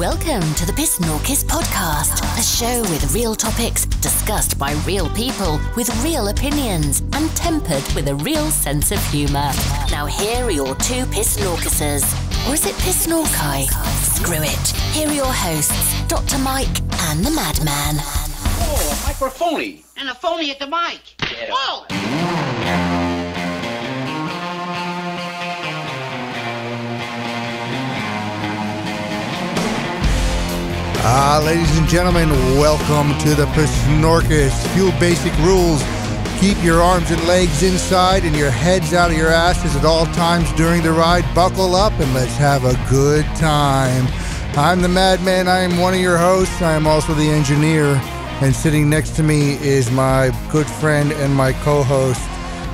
Welcome to the PSNORKIS podcast, a show with real topics discussed by real people with real opinions and tempered with a real sense of humour. Now here are your two PSNORKISers. Or is it PSNORKI? Screw it. Here are your hosts, Dr. Myke and the Madman. Oh, a microphony. And a phony at the mic. Yeah. Whoa! Ladies and gentlemen, welcome to the PSNORKIS. Few basic rules. Keep your arms and legs inside and your heads out of your asses at all times during the ride. Buckle up and let's have a good time. I'm the Madman. I am one of your hosts. I am also the engineer. And sitting next to me is my good friend and my co-host.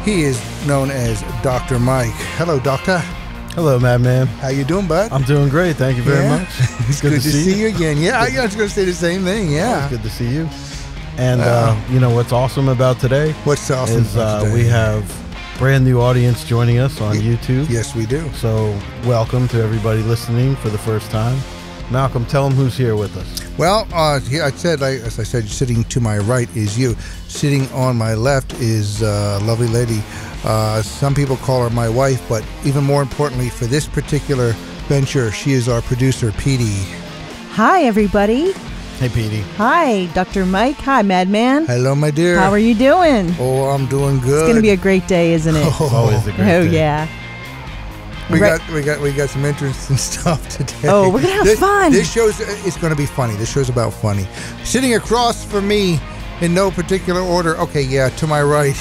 He is known as Dr. Myke. Hello, Doctor. Hello, Madman. How you doing, bud? I'm doing great. Thank you very much. It's good to see you again. Yeah, I was going to say the same thing. Yeah. It's good to see you. And you know what's awesome about today? What's awesome about today? We have brand new audience joining us on YouTube. Yes, we do. So welcome to everybody listening for the first time. Malcolm, tell them who's here with us. Well, as I said, sitting to my right is you. Sitting on my left is a lovely lady. Some people call her my wife, but even more importantly for this particular venture, she is our producer, Petey. Hi, everybody. Hey, Petey. Hi, Dr. Myke. Hi, Madman. Hello, my dear. How are you doing? Oh, I'm doing good. It's going to be a great day, isn't it? It's always a great day. Oh, yeah. We got some interesting stuff today. Oh, we're going to have fun. This show's it's going to be funny. This show's about funny. Sitting across from me, in no particular order. Okay, yeah, to my right,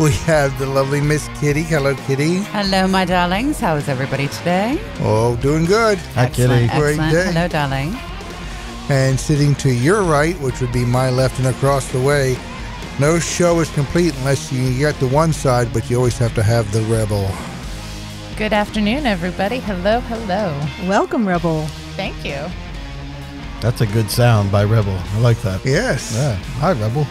we have the lovely Miss Kitty. Hello, Kitty. Hello, my darlings. How is everybody today? Oh, doing good. Hi, Kitty. Great day. Hello, darling. And sitting to your right, which would be my left and across the way, no show is complete unless you get to one side, but you always have to have the rebel. Good afternoon, everybody. Hello, hello. Welcome, Rebel. Thank you. That's a good sound by Rebel. I like that. Yes. Yeah. Hi, Rebel.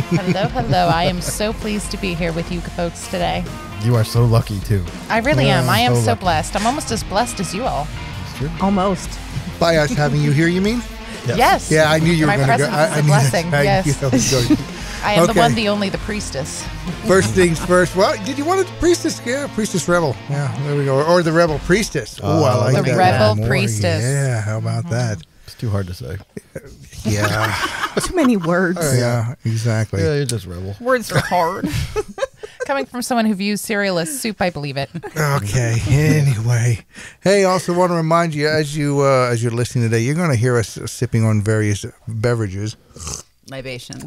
Hello, hello. I am so pleased to be here with you folks today. You are so lucky, too. I really am. I am so lucky. blessed. I'm almost as blessed as you all. That's true. Almost. By us having you here, you mean? Yes. Yeah, I knew you were My going to go. presence is a knew blessing. that. Yes. I was going. I am the Okay. one, the only, the priestess. First things first. Well, did you want a priestess? Yeah, priestess rebel. Yeah, there we go. Or the rebel priestess. Oh, I like the that. rebel more. priestess. Yeah, how about that? It's too hard to say. Yeah. Too many words. Yeah, exactly. Yeah, you're just Rebel. Words are hard. Coming from someone who views cereal as soup, I believe it. Okay. Anyway, hey, also want to remind you as you're listening today, you're going to hear us sipping on various beverages. Libations.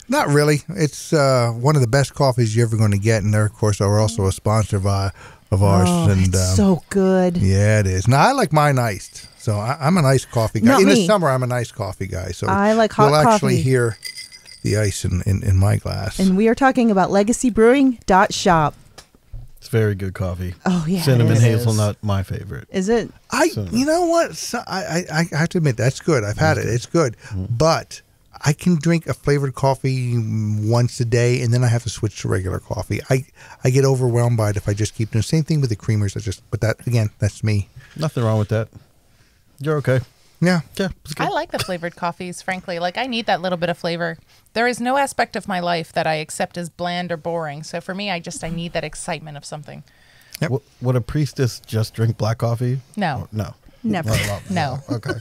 Not really. It's one of the best coffees you're ever going to get, and they're, of course, are also a sponsor of ours. Oh, And it's so good. yeah, it is. Now I like mine iced, so I'm an iced coffee guy. Not In the me. summer, I'm an iced coffee guy. So I like hot you'll actually coffee. hear the ice in my glass. And we are talking about legacybrewing.shop. It's very good coffee. Oh, yeah. Cinnamon it is. hazelnut, my favorite. Is it? You know what? So I have to admit that's good. I've had it. It's good, but I can drink a flavored coffee once a day, and then I have to switch to regular coffee. I get overwhelmed by it if I just keep doing the same thing with the creamers. But that again, that's me. Nothing wrong with that. You're okay. Yeah. Yeah, it's good. I like the flavored coffees, frankly. Like, I need that little bit of flavor. There is no aspect of my life that I accept as bland or boring. So for me, I need that excitement of something. Yep. Would a priestess just drink black coffee? No. No. Never. No. Okay.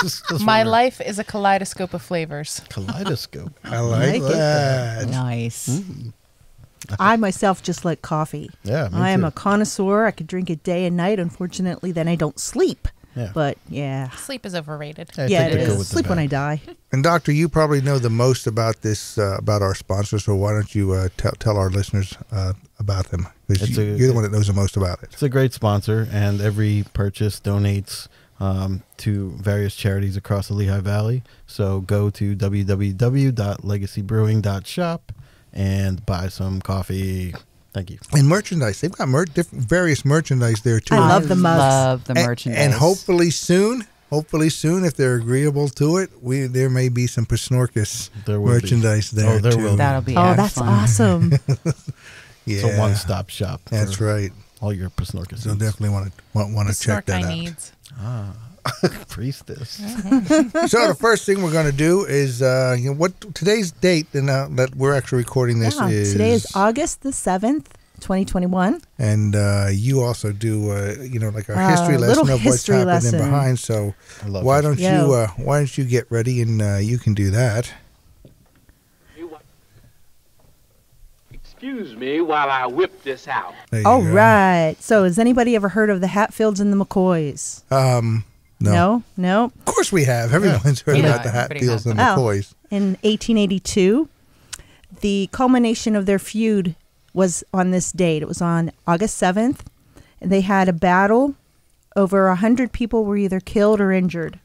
Just My wondering. life is a kaleidoscope of flavors. Kaleidoscope. I like Like it. that. Nice. I myself just like coffee. Yeah, me I am too. a connoisseur. I could drink it day and night. Unfortunately, then I don't sleep. Yeah. But yeah. Sleep is overrated. I Yeah, think it they go is. with the Sleep when I bed. die. And Doctor, you probably know the most about this, about our sponsors. So why don't you tell our listeners about them? Because you're the one that knows the most about it. It's a great sponsor, and every purchase donates to various charities across the Lehigh Valley. So go to www.legacybrewing.shop and buy some coffee. Thank you. And merchandise. They've got various merchandise there too. I love the mugs. Love the merchandise. And hopefully soon, if they're agreeable to it, there may be some PSNORKIS There will merchandise be. there Oh, there too. will be. That'll be Oh, that's excellent. awesome. Yeah. It's a one-stop shop. That's for right. all your PSNORKIS. So definitely want to check that Snork out. needs. Priestess. So the first thing we're going to do is, what today's date that we're actually recording this is. Today is August the 7th, 2021. And you also do, like a history lesson of what's history happening lesson. behind. So why don't you get ready and you can do that. Excuse me while I whip this out. There you All go. right. So has anybody ever heard of the Hatfields and the McCoys? No. No? Of course we have. Everyone's heard Yeah, about the everybody Hatfields has and them. McCoys. In 1882, the culmination of their feud was on this date. It was on August 7th. And they had a battle. Over 100 people were either killed or injured.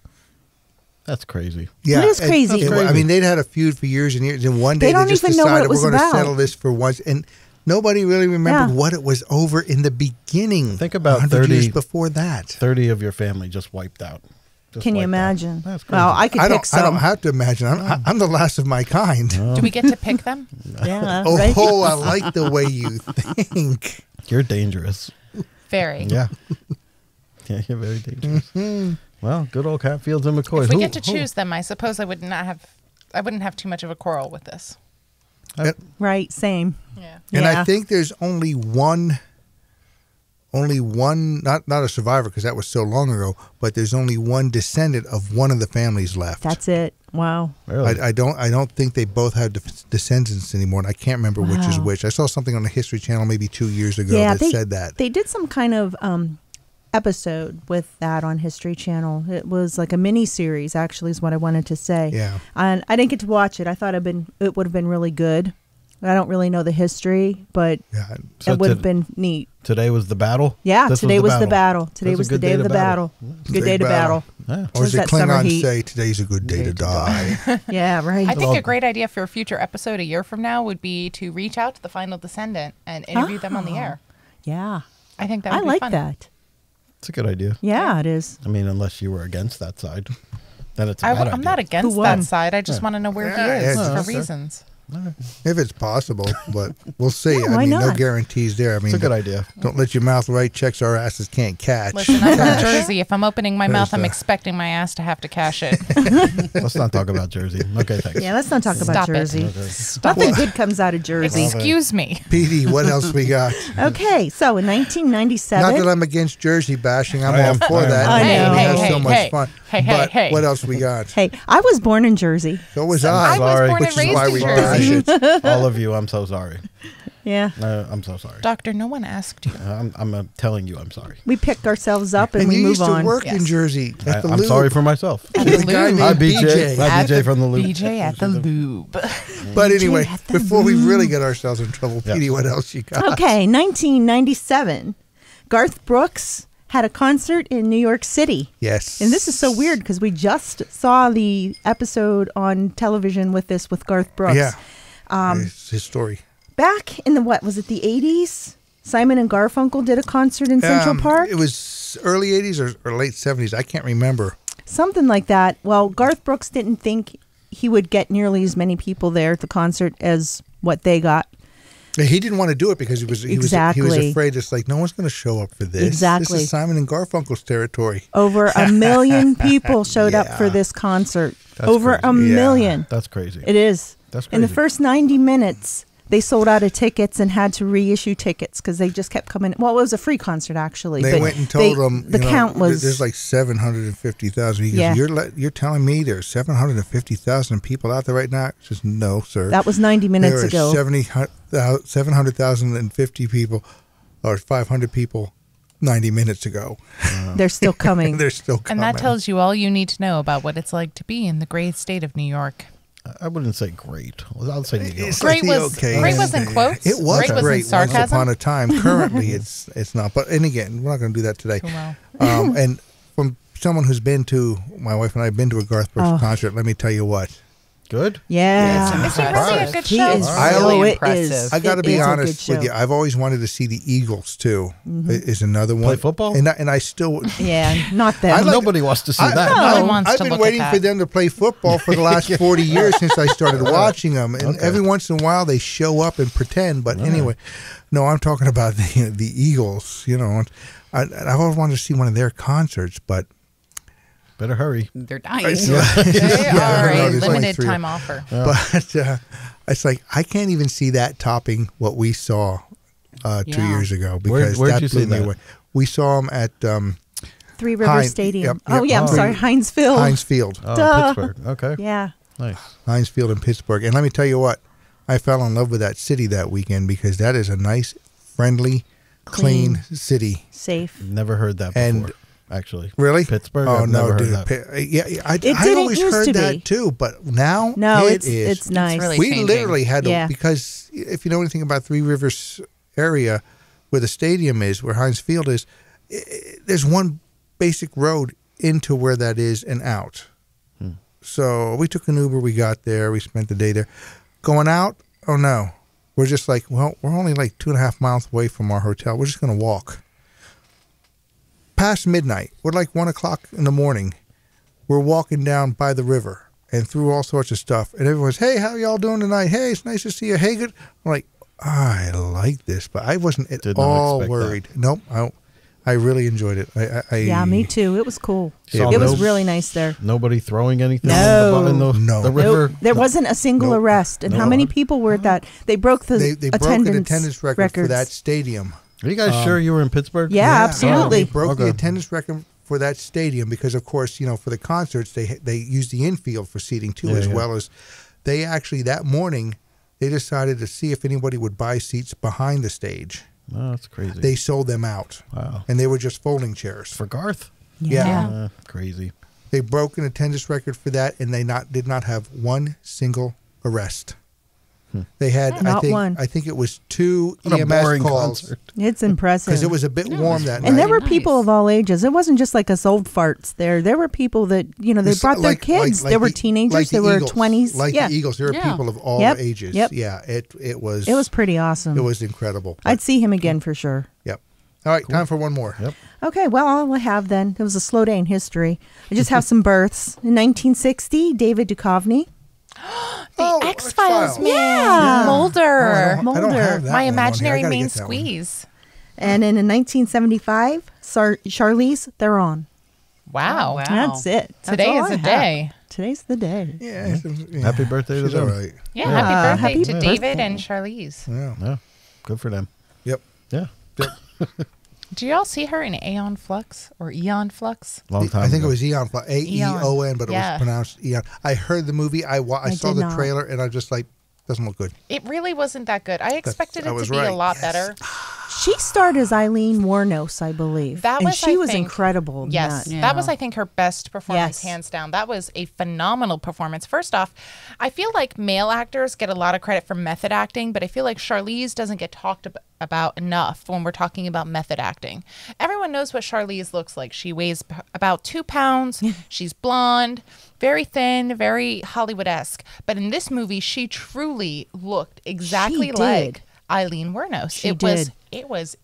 That's crazy. Yeah, It is crazy. I mean, they'd had a feud for years and years, and one day They don't just even know what decided it was we're going to about. settle this for once. And nobody really remembered what it was over in the beginning. Think about 100 years before that. 30 of your family just wiped out. Just Can you wiped out. imagine? That's crazy. Well, I could I pick don't some. have to imagine. I'm the last of my kind. Do we get to pick them? Yeah, Oh, right? I like the way you think. You're dangerous. Very. Yeah. Yeah, you're very dangerous. Well, good old Hatfields and McCoys. If we get to choose them, I suppose I wouldn't have too much of a quarrel with this. Right, same. Yeah. And Yeah. I think there's only one, not a survivor because that was so long ago, but there's only one descendant of one of the families left. That's it. Wow. Really? I don't think they both have descendants anymore, and I can't remember which is Wow. which. I saw something on the History Channel maybe 2 years ago Yeah, that said that. They did some kind of episode with that on History Channel. It was like a mini series, actually, is what I wanted to say. Yeah. And I didn't get to watch it. I thought it would have been really good. I don't really know the history, but Yeah. So it would have been neat. Today was the battle? Yeah, This today was the battle. Today That's a was the good day of the battle. Good day to battle. Yeah. Or as the that summer Klingons heat? say, today's a good day to die. Yeah, right. I think a great idea for a future episode a year from now would be to reach out to the final descendant and interview them on the air. Yeah. I think that I would be like fun. that. It's a good idea. Yeah, it is. I mean, unless you were against that side, then it's a bad idea. I'm not against Who won? that side. I just want to know where Yeah, he is yeah, for okay. reasons. If it's possible, but we'll see. Yeah, I why mean, no not? guarantees there. I mean, It's a good idea. Don't let your mouth write checks our asses can't catch. Listen, I'm from Jersey. If I'm opening my mouth, I'm the- expecting my ass to have to cash it. Let's not talk about Jersey. Okay, thanks. Yeah, let's not talk about Stop it. Jersey. Stop Nothing it. good comes out of Jersey. Excuse me. Petey, what else we got? Okay, so in Not 1997, that I'm against Jersey bashing. I'm I all am. for I that. am. I We know. have Hey, so hey, much hey. fun. Hey, hey, but hey. what else we got? hey, I was born in Jersey. So was I I. was Sorry. born Which and is raised why in we Jersey. bash it. All of you, I'm so sorry. Yeah, I'm so sorry. Doctor, no one asked you. I'm telling you, I'm sorry. we pick ourselves up and, And we you move used to on. work in Yes. Jersey at the I'm Loop. sorry for myself. At With the a guy lube. named Hi, BJ. BJ. Hi, At BJ the- from the Loop. BJ at the lube. But anyway, at the before we really get ourselves in trouble, Yeah. Petey, what else you got? Okay, 1997, Garth Brooks had a concert in New York City. Yes. And this is so weird because we just saw the episode on television with Garth Brooks. Yeah. It's his story. Back in the 80s? Simon and Garfunkel did a concert in Central Park? It was early 80s or late 70s. I can't remember. Something like that. Well, Garth Brooks didn't think he would get nearly as many people there at the concert as what they got. He didn't want to do it because he was Exactly. afraid it's like no one's going to show up for this. Exactly. This is Simon and Garfunkel's territory. Over 1 million people showed up for Yeah. this concert. That's Over crazy. 1 Yeah. million. That's crazy. It is. That's In the crazy. first 90 minutes, they sold out of tickets and had to reissue tickets because they just kept coming. Well, it was a free concert, actually. They but went and told him the count was. there's like 750,000. He goes, Yeah. you're telling me there's 750,000 people out there right now? He says, no, sir. That was 90 minutes there ago. are 700,050 people or 500 people 90 minutes ago. They're still coming. They're still coming. And that tells you all you need to know about what it's like to be in the great state of New York. I wouldn't say great. I'll say New York. It's Great like the was okay. great was in quotes. It was great was in great once sarcasm. upon a time. Currently, it's not. But and again, we're not going to do that today. Well. And from someone who's been to, my wife and I have been to a Garth Brooks concert. Let me tell you what. Good? Yeah. Is it really a good He show? is I really only- impressive. I got to It be is a honest good with you. show. I've always wanted to see the Eagles too. Is another one. Play football? And I still. Yeah, not them. I like- Nobody wants to see that. No one wants I've to been look at waiting that. for them to play football for the last 40 years since I started watching them. And every once in a while they show up and pretend. But anyway, no, I'm talking about the Eagles. You know, I've always wanted to see one of their concerts, but Better hurry. They're dying. They Yeah, are I know, a there's limited 23. time offer. But it's like I can't even see that topping what we saw 2 Yeah. years ago because Where'd that you blew see me that? away. We saw them at Three Rivers Heinz- Stadium. yep, Oh, yep. yeah, I'm Three- sorry, Heinz Field. Heinz Field. Oh, Duh. Pittsburgh. Okay. Yeah. Nice. Heinz Field in Pittsburgh. And let me tell you what, I fell in love with that city that weekend because that is a nice, friendly, clean city. Safe. Never heard that before. And- actually. Really? Pittsburgh? Oh, I've no, never heard dude. that. Yeah, I didn't always used heard to that be. too, but now No, it it's is. it's nice. really We changing. literally had to, Yeah. because if you know anything about Three Rivers area where the stadium is, where Heinz Field is, there's one basic road into where that is and out. So we took an Uber, we got there, we spent the day there. Going out, oh no. We're just like, well, we're only like 2.5 miles away from our hotel. We're just going to walk. Past midnight, we're like 1 o'clock in the morning. We're walking down by the river and through all sorts of stuff. And everyone's, hey, how y'all doing tonight? Hey, it's nice to see you. Hey, good. I'm like, I like this, but I wasn't at Did not all expect worried. Nope. I really enjoyed it. Yeah, me too. It was cool. Yeah, It was no- really nice there. Nobody throwing anything No. in the No. river? Nope. There wasn't a single Nope. arrest. And how No. many people were at that? They broke the They broke an attendance record for records. that stadium. Are you guys sure you were in Pittsburgh? Yeah, absolutely. They broke the Okay. attendance record for that stadium because, of course, for the concerts, they use the infield for seating too, Yeah, as yeah. well as they actually that morning they decided to see if anybody would buy seats behind the stage. Oh, that's crazy. They sold them out. Wow. And they were just folding chairs. For Garth? Yeah. Crazy. They broke an attendance record for that, and they did not have one single arrest. They had, Not one. I think it was 2 What a EMS boring calls concert. It's impressive. because it was a bit warm that night. and there were Nice. people of all ages. It wasn't just like us old farts there. There were people that, they This- brought their kids. like there were the- teenagers. like the there were Eagles. 20s. Like yeah. the Eagles. There were Yeah. people of all Yep. ages. Yep. Yeah, it was. It was pretty awesome. It was incredible. I'd see him again for sure. Yep. All right, time for one more. Yep. Okay, well, all I have then, it was a slow day in history. I just have some births. In 1960, David Duchovny. Oh, X-Files man. Yeah. Mulder. I don't Mulder. have that My one on here. I imaginary gotta main get that one. squeeze. And then in 1975, Charlize Theron. Wow. Oh, wow. That's it. That's Today all is I the have. day. Today's the day. Yeah. Happy birthday to She's them. all right. Yeah, Yeah. happy birthday Happy to birthday. David and Charlize. Yeah. Yeah. Good for them. Yep. Yeah. Do y'all see her in Aeon Flux or Eon Flux? Long time I think ago. it was Eon, Aeon, but it Yeah. was pronounced Eon. I heard the movie. I saw did the not. trailer, and I just like doesn't look good. It really wasn't that good. I expected I it was to be right. a lot Yes. better. She starred as Eileen Wuornos, I believe. That and was, she I was think- incredible. in Yes, that. Yeah. that was, I think, her best performance, Yes. hands down. That was a phenomenal performance. First off, I feel like male actors get a lot of credit for method acting, but I feel like Charlize doesn't get talked about enough when we're talking about method acting. Everyone knows what Charlize looks like. She weighs about 2 pounds. She's blonde, very thin, very Hollywood-esque. But in this movie, she truly looked exactly She like did. Eileen Wuornos. She It was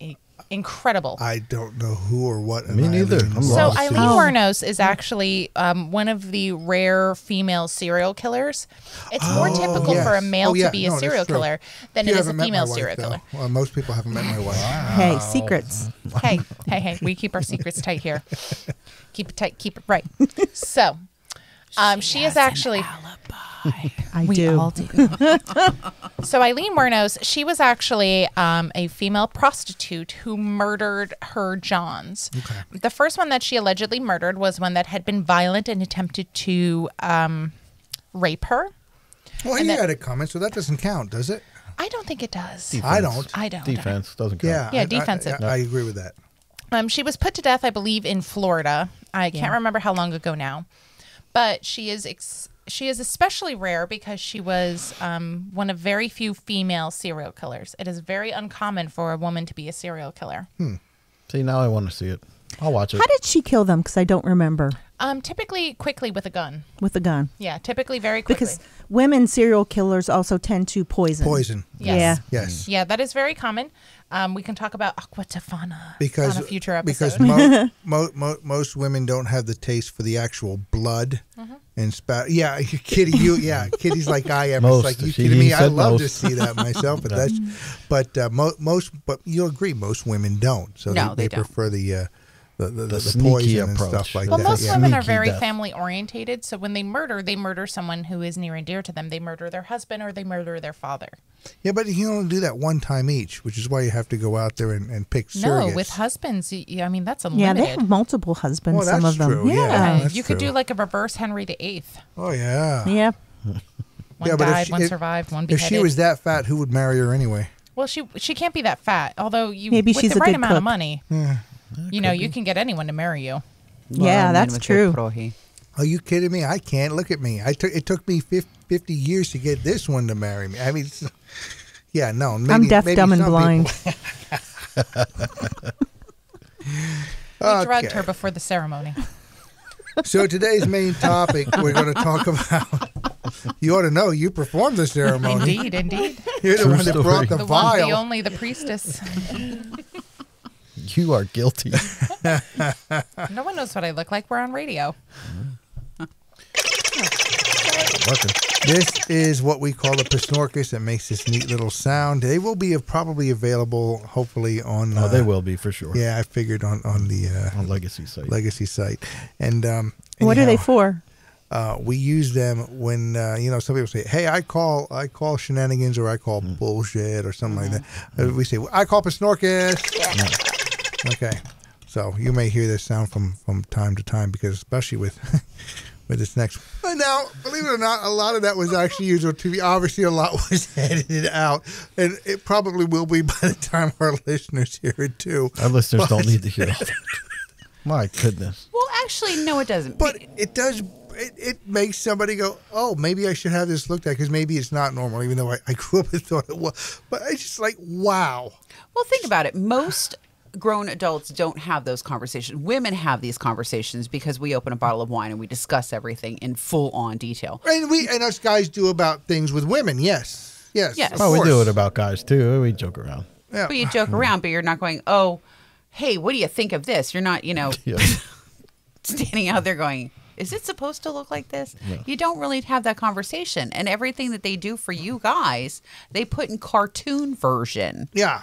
incredible. I don't know who or what. Me neither. I'm So lost. Eileen Wuornos is actually one of the rare female serial killers. It's more typical yes. for a male Oh, yeah. to be a No, that's serial true. killer than You it is a haven't met female my wife, serial though. killer. Well, most people haven't met my wife. Hey, secrets. Hey, we keep our secrets tight here. Keep it tight, keep it right. So, she is actually. I We do. all do. So Eileen Wuornos, she was actually a female prostitute who murdered her Johns. Okay. The first one that she allegedly murdered was one that had been violent and attempted to rape her. Well, And you then- had a comment, so that doesn't count, does it? I don't think it does. I don't. I don't. Defense doesn't count. Yeah. Yeah, defensive. I agree with that. She was put to death, I believe, in Florida. I can't remember how long ago now, but she is especially rare because she was one of very few female serial killers. It is very uncommon for a woman to be a serial killer. See, now I want to see it. I'll watch it. How did she kill them? Because I don't remember. Typically quickly with a gun. With a gun. Yeah, typically very quickly. Because women serial killers also tend to poison. Poison. Yes. Yes. Yeah, that is very common. We can talk about aqua tofana Because on a future episode. because most women don't have the taste for the actual blood Mm-hmm. and spout. Yeah, Kitty, Kitty's like I am. Most. It's like you She- kidding he me? I said love to most. see that myself, but most. But you'll agree, most women don't. So No, they they don't. prefer the the sneaky poison and approach. stuff like Well, that. most Yeah. women are Sneaky very death. family orientated. So when they murder someone who is near and dear to them. They murder their husband or they murder their father. Yeah, but you only do that one time each, which is why you have to go out there and pick surrogates. No, with husbands, I mean, that's Yeah, unlimited. they have multiple husbands, Well, some that's of them. true, yeah. Yeah. That's You could true. do like a reverse Henry VIII. Oh, yeah. Yeah. One Yeah, but if died, she- one if- survived, one If beheaded. she was that fat, who would marry her anyway? Well, she can't be that fat. Although you Maybe with she's the a right good amount of cook. money, you can get anyone to marry you. Yeah, Well, that's men with true. the prohi. Are you kidding me? I can't. Look at me. It took me 50 years to get this one to marry me. I mean, yeah, no. Maybe, I'm deaf, maybe dumb, and some blind. We drugged her before the ceremony. So today's main topic, we're going to talk about. You ought to know. You performed the ceremony. Indeed. You're the True one that brought story. the The one, the vial. only, the priestess. You are guilty. No one knows what I look like. We're on radio. Working. This is what we call the PSNORKIS. That makes this neat little sound. They will be probably available, hopefully on. Oh, they will be for sure. Yeah, I figured on the On Legacy site. Legacy site. And What are they anyhow, for? We use them when some people say, "Hey, I call shenanigans or I call bullshit or something like that." We say, "I call PSNORKIS." Yeah. Okay, so you may hear this sound from time to time because especially with with this next. But now, believe it or not, a lot of that was actually used on TV. Obviously, a lot was edited out, and it probably will be by the time our listeners hear it too. Our listeners don't need to hear all that. My goodness. Well, actually, no, it doesn't. But it does. It makes somebody go, oh, maybe I should have this looked at because maybe it's not normal, even though I grew up and thought it was. But it's just like, wow. Well, think about it. Most grown adults don't have those conversations. Women have these conversations because we open a bottle of wine and we discuss everything in full-on detail. And us guys do about things with women. Yes. Yes. of Oh, we do course. it about guys too. We joke around. Yeah. But you joke around, but you're not going, oh, hey, what do you think of this? You're not, Yeah. standing out there going, is it supposed to look like this? You don't really have that conversation. And everything that they do for you guys, they put in cartoon version, Yeah.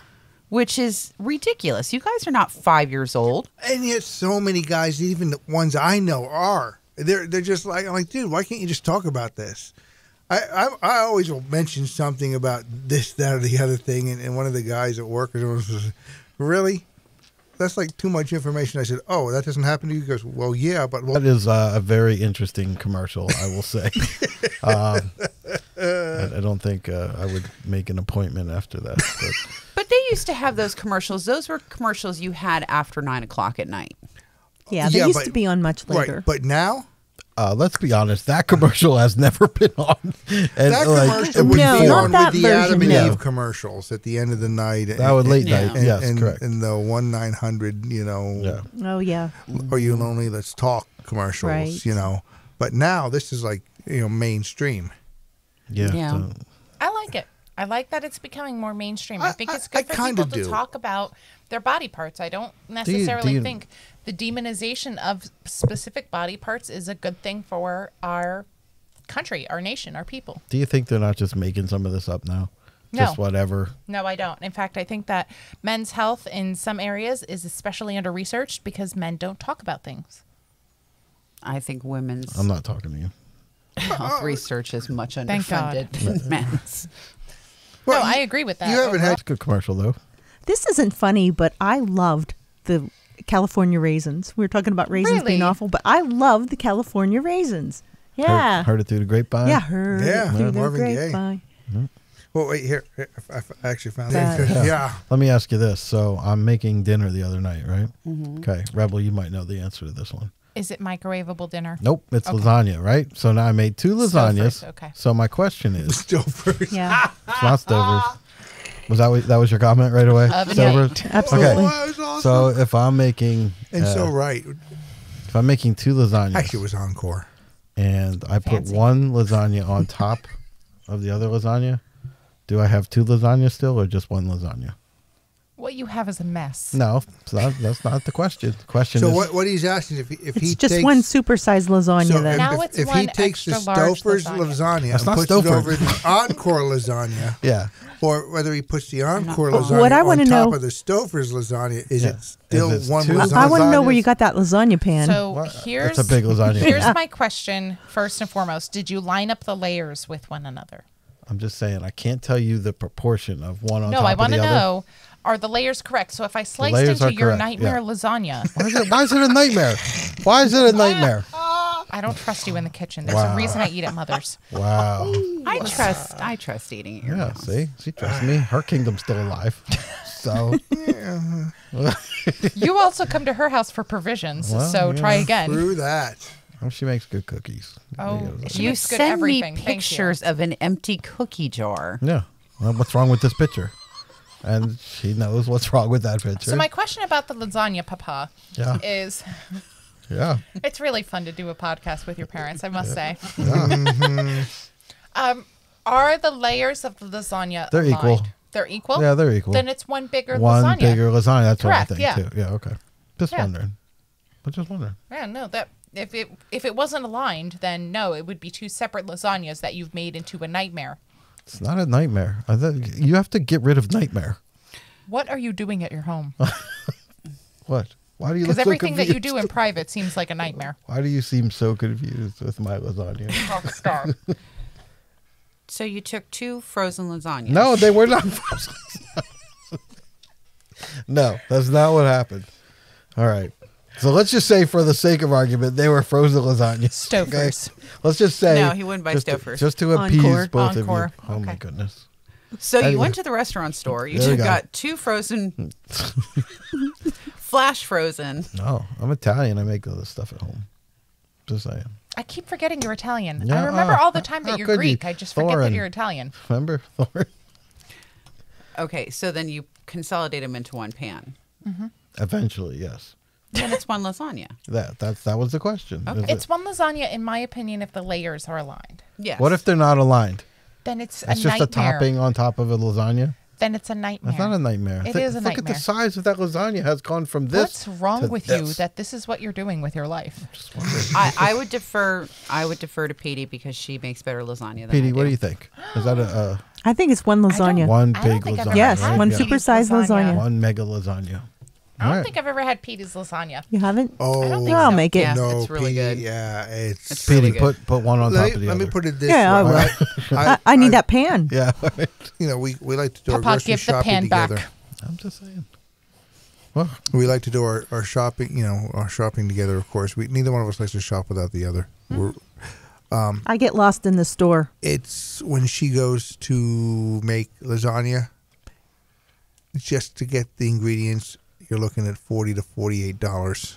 which is ridiculous. You guys are not 5 years old. And yet so many guys, even the ones I know are. They're just like, I'm like, dude, why can't you just talk about this? I always will mention something about this, that, or the other thing. And one of the guys at work was, really? That's like too much information. I said, oh, that doesn't happen to you? He goes, well, yeah, but... That is a very interesting commercial, I will say. I don't think I would make an appointment after that. But they used to have those commercials. Those were commercials you had after 9 o'clock at night. Yeah, they Yeah, used but- to be on much later. Right, but now... Let's be honest, that commercial has never been on. And That commercial would No, be not on that with the Adam and version, Eve no. commercials at the end of the night. That would late Yeah. night. Yes, correct. And the 1-900, Yeah. Oh, yeah. Are you lonely? Let's talk commercials, Right. But now this is like, mainstream. Yeah. Yeah. so- I like it. I like that it's becoming more mainstream. I think it's I good for kinda people to do. talk about their body parts. I don't do necessarily you- think the demonization of specific body parts is a good thing for our country, our nation, our people. Do you think they're not just making some of this up now? No. Just whatever. No, I don't. In fact, I think that men's health in some areas is especially under-researched because men don't talk about things. I think women's I'm not talking to you. health research is much Thank God. underfunded than men's. No, I agree with that. You haven't had It's a good commercial, though. This isn't funny, but I loved the California raisins. We were talking about raisins being Really? awful, but I loved the California raisins. Yeah. Heard it through the grapevine. Yeah, heard Yeah, it through the Marvin Gaye. grapevine. Well, wait, here. I actually found That- it. Yeah. Let me ask you this. So I'm making dinner the other night, right? Okay. Rebel, you might know the answer to this one. Is it microwavable dinner? Nope. It's Okay. lasagna, right? So now I made 2 lasagnas. Stouffer's, okay. So my question is, Still first. Yeah, it's not Stover's. Was that was your comment right away? Oven Stover's? baked. absolutely. Oh, that was awesome. So if I'm making and so right. if I'm making 2 lasagnas Actually, it was Encore. and I put Fancy. one lasagna on top of the other lasagna, do I have 2 lasagnas still or just one lasagna? What you have is a mess. No, that's not the question. The question So is... what he's asking is if It's he just takes, one supersized lasagna so then. Now it's if he one takes the extra large Stouffer's lasagna. lasagna and not puts Stouffer. it over the Encore lasagna, Yeah. or whether he puts the Encore lasagna What I on wanna top know- of the Stouffer's lasagna, is Yeah. it still If it's one two lasagna? I want to know where lasagnas. you got that lasagna pan. So What? here's It's a big lasagna. Here's my question first and foremost. Did you line up the layers with one another? I'm just saying, I can't tell you the proportion of one on No, top I of want the to other. know, are the layers correct? So if I sliced layers into are your correct, nightmare yeah. lasagna, Why is it a nightmare? Why is it a nightmare? I don't trust you in the kitchen. There's Wow. a reason I eat at Mother's. Wow. I trust eating at your Yeah, house. see? She trusts me. Her kingdom's still alive. So, You also come to her house for provisions, Well, so yeah. try again. Through that. she makes good cookies. Oh, she You makes good send me everything. Thank you. pictures of an empty cookie jar. Yeah. Well, what's wrong with this picture? And she knows what's wrong with that picture. So my question about the lasagna, Papa, Yeah. is Yeah. it's really fun to do a podcast with your parents, I must say. Yeah. Are the layers of the lasagna They're aligned? equal. They're equal? Yeah, they're equal. Then it's one bigger One lasagna. bigger lasagna. That's Correct, what I yeah. think, too. Yeah, okay. Just Yeah. wondering. But just wondering. Yeah, no, that if it wasn't aligned, then no, it would be two separate lasagnas that you've made into a nightmare. It's not a nightmare. I think you have to get rid of nightmare. What are you doing at your home? What? Why do you look Because so everything that you confused? do in private seems like a nightmare. Why do you seem so confused with my lasagna? Oh, stop. So you took 2 frozen lasagnas. No, they were not frozen. No, that's not what happened. All right. So let's just say, for the sake of argument, they were frozen lasagnas. Stouffer's. Okay? Let's just say. No, he wouldn't buy Stouffer's. Just to appease Encore. both Encore. of you. Oh, my Okay. goodness. So you Anyway. went to the restaurant store. You There we just go. got 2 frozen, flash frozen. No, I'm Italian. I make all this stuff at home. Just saying. I keep forgetting you're Italian. Yeah, I remember oh, all the time how that you're could you? Greek. I just forget that Thorin. you're Italian. Remember? Thor? Okay, so then you consolidate them into one pan. Eventually, yes. Then it's one lasagna. That was the question. Okay. Is it- It's one lasagna, in my opinion, if the layers are aligned. Yes. What if they're not aligned? Then it's It's a just nightmare. a topping on top of a lasagna. Then it's a nightmare. That's not a nightmare. It is a Look at the nightmare. size of that lasagna. Has gone from this. What's wrong to with you this. that this is what you're doing with your life? Just wondering. I would defer to Petey because she makes better lasagna than Petey, I what do you think? Is that a I think it's one lasagna. one I don't big think I've lasagna? ever Yes, had one Yeah. Petey's supersized lasagna. One mega lasagna. I don't Alright. think I've ever had Petey's lasagna. You haven't? Oh, I don't think I'll so. make it. Yeah. no, it's really Petey, good. Yeah, it's. It's really Petey, good. put one on top of the let other. me put it this Yeah, I way. will. I need that pan. Yeah, You know, we like to do our Papa, grocery give the shopping pan together. back. I'm just saying. Well, We like to do our shopping. You know, our shopping together. Of course, neither one of us likes to shop without the other. We're, I get lost in the store. it's when she goes to make lasagna, just to get the ingredients, you're looking at $40 to $48.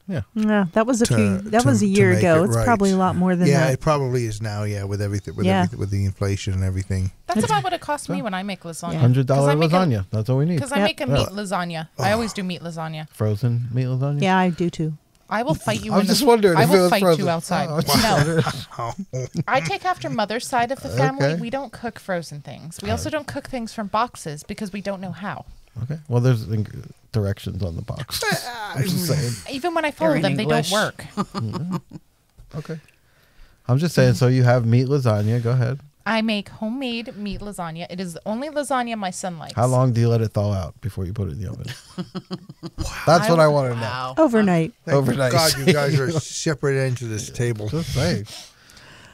yeah. Yeah, that was To a year make ago. it It's right. probably a lot more than Yeah, that. it probably is now. Yeah, with everything, with the inflation and everything. That's about what it costs me when I make lasagna. $100 'Cause I make a- lasagna. That's all we need. Because I Yep. make a meat lasagna. I always do meat lasagna. Frozen meat lasagna. Yeah, I do too. I will fight you. I was in the- just wondering I if it will was fight frozen. you outside. Oh, No, I take after mother's side of the family. Okay. We don't cook frozen things. We also don't cook things from boxes because we don't know how. Okay. Well, there's directions on the box. I'm just saying. Even when I follow in them, they don't English. work. Okay. I'm just saying. So you have meat lasagna. Go ahead. I make homemade meat lasagna. It is the only lasagna my son likes. How long do you let it thaw out before you put it in the oven? That's what I want to know. Wow. Overnight. Thank Overnight. God, you guys are separate ends of this table. Just saying.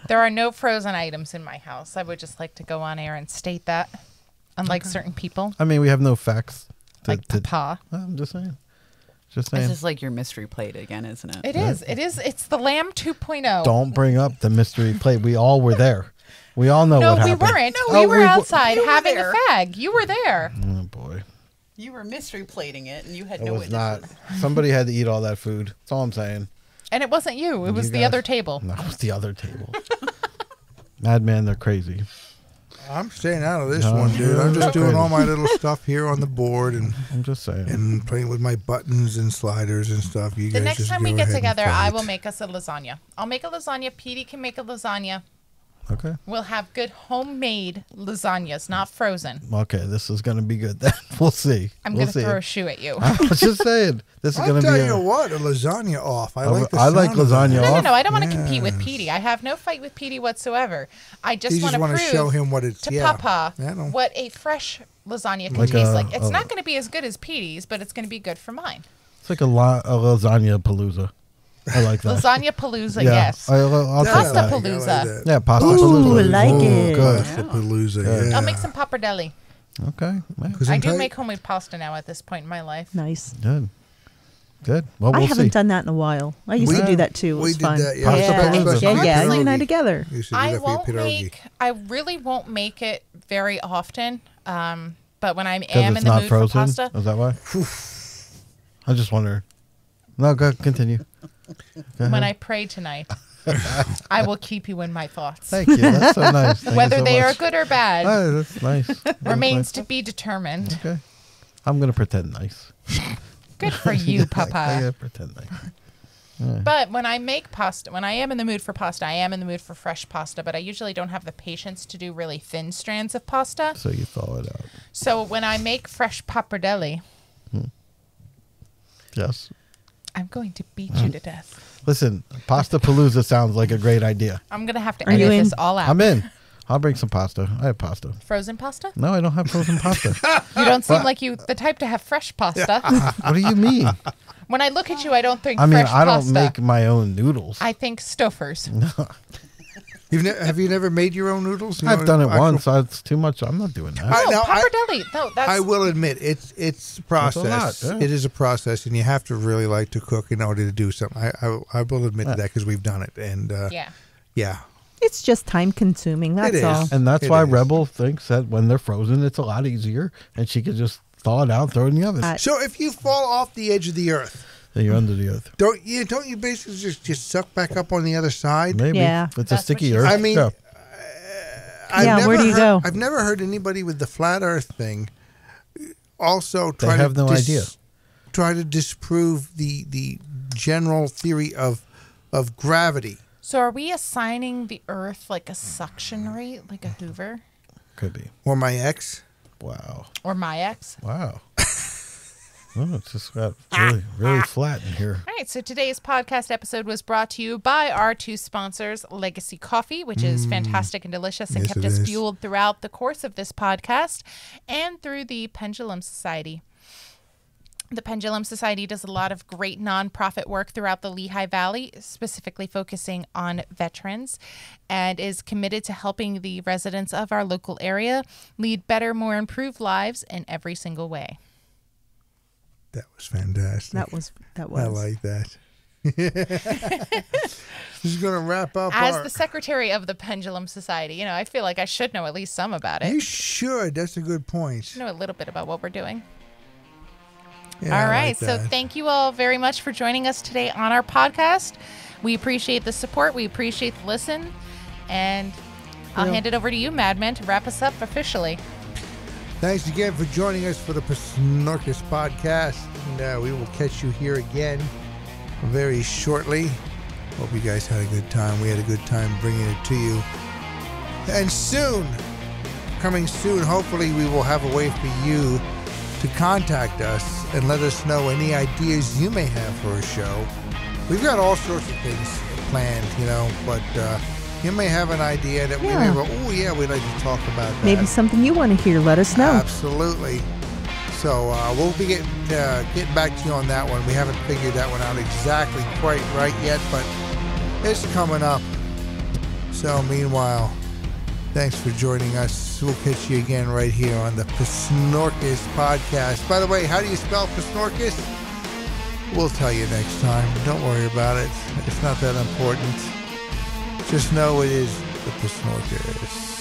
There are no frozen items in my house. I would just like to go on air and state that. Unlike certain people, I mean, we have no facts. like Papa. I'm just saying. Just This saying. is like your mystery plate again, isn't it? It is. It is. It's the Lamb 2.0. Don't bring up the mystery plate. We all were there. We all know No, what we happened. weren't. Oh, we were we outside You were having there. a fag. You were there. Oh boy. You were mystery plating it, and you had It no was not. witnesses. Somebody had to eat all that food. That's all I'm saying. And it wasn't you. It was You the guys- other table. No, it was the other table. Madman, they're crazy. I'm staying out of this No, one, dude. I'm just okay. doing all my little stuff here on the board and I'm just saying. playing with my buttons and sliders and stuff. You The guys next just time we go get ahead and together, I fight. will make us a lasagna. I'll make a lasagna. Petey can make a lasagna. Okay. We'll have good homemade lasagnas, not frozen. Okay, this is going to be good then. We'll see. I'm We'll going to see. throw a shoe at you. I was just saying. This is I'll going to tell be you what, a lasagna off. I like the I like sound of lasagna that. off. No, I don't want to compete with Petey. I have no fight with Petey whatsoever. I just You want just to want to prove show him what it's to yeah. Papa Yeah, I know. what a fresh lasagna can Like taste a- like. It's not going to be as good as Petey's, but it's going to be be good for mine. It's like a lasagna palooza. I like that. Lasagna palooza, yeah, yes. I'll take Pasta that. palooza. Yeah, pasta Ooh, palooza. like Ooh, it. Good. Pasta palooza, yeah. I'll make some pappardelle. Okay. Man. I do make homemade pasta now at this point in my life. Nice. Good. Good. Well, we'll I haven't see. done that in a while. I used to do that too. It We was did fun. that, yeah. Pasta yeah, palooza. yeah, yeah. Pierogi. You and I together. You should do I that for your won't pierogi. make. I really won't make it very often. But when I Because am it's in the not mood frozen. for pasta, Is that why? I just wonder. No, go continue. Go when I ahead. pray tonight, I will keep you in my thoughts. Thank you. That's so nice. Thank you Whether so they are much. good or bad Oh, that's nice. That's remains nice. to be determined. Okay. I'm gonna pretend nice. Good for you, I Papa. gotta pretend nice. But when I make pasta, when I am in the mood for pasta, I am in the mood for fresh pasta, but I usually don't have the patience to do really thin strands of pasta. So you thaw it out. So when I make fresh pappardelle, Yes. I'm going to beat you to death. Listen, pasta palooza sounds like a great idea. I'm going to have to Are you edit in? this all out. I'm in. I'll bring some pasta. I have pasta. Frozen pasta? No, I don't have frozen pasta. You don't seem like you the type to have fresh pasta. What do you mean? When I look at you, I don't think I mean, fresh I don't pasta. make my own noodles. I think Stouffer's. Have you never made your own noodles? You I've know, done it actual- once. It's too much. I'm not doing that. No, now, pappardelle. No, that's I will admit it's a process. lot, yeah. It is a process, and you have to really like to cook in order to do something. I will admit to that because we've done it, and yeah. It's just time consuming. That's is. all. And that's It why is. Rebel thinks that when they're frozen, it's a lot easier, and she could just thaw it out, throw it in the oven. So if you fall off the edge of the earth, Then you're under the earth. don't you basically just suck back up on the other side? Maybe. Yeah. If it's That's a sticky what she earth. I mean, yeah. Yeah, where do you go? I've never heard anybody with the flat Earth thing also try have to no idea. try to disprove the general theory of gravity. So are we assigning the Earth like a suction rate, like a Hoover? Could be. Or my ex. Wow. Or my ex? Wow. Oh, it's just got really flat in here. All right, so today's podcast episode was brought to you by our two sponsors, Legacy Coffee, which is fantastic and delicious and Yes, kept it us is. fueled throughout the course of this podcast, and through the Pendulum Society. The Pendulum Society does a lot of great nonprofit work throughout the Lehigh Valley, specifically focusing on veterans, and is committed to helping the residents of our local area lead better, more improved lives in every single way. That was fantastic. That was. I like that. This is going to wrap up As our... the secretary of the Pendulum Society, I feel like I should know at least some about it. You should. That's a good point. Know a little bit about what we're doing. Yeah, All I right. like So that. thank you all very much for joining us today on our podcast. We appreciate the support. We appreciate the listen. And I'll hand it over to you, Madman, to wrap us up officially. Thanks again for joining us for the PSNORKIS podcast. And we will catch you here again very shortly. Hope you guys had a good time. We had a good time bringing it to you. And soon, coming soon, hopefully we will have a way for you to contact us and let us know any ideas you may have for a show. We've got all sorts of things planned, but you may have an idea that we may go, oh yeah, we'd like to talk about that. Maybe something you want to hear. Let us know. Absolutely. So we'll be getting back to you on that one. We haven't figured that one out exactly quite right yet, but it's coming up. So meanwhile, thanks for joining us. We'll catch you again right here on the PSNORKIS podcast. By the way, how do you spell PSNORKIS? We'll tell you next time. Don't worry about it. It's not that important. Just know it is the PSNORKIS.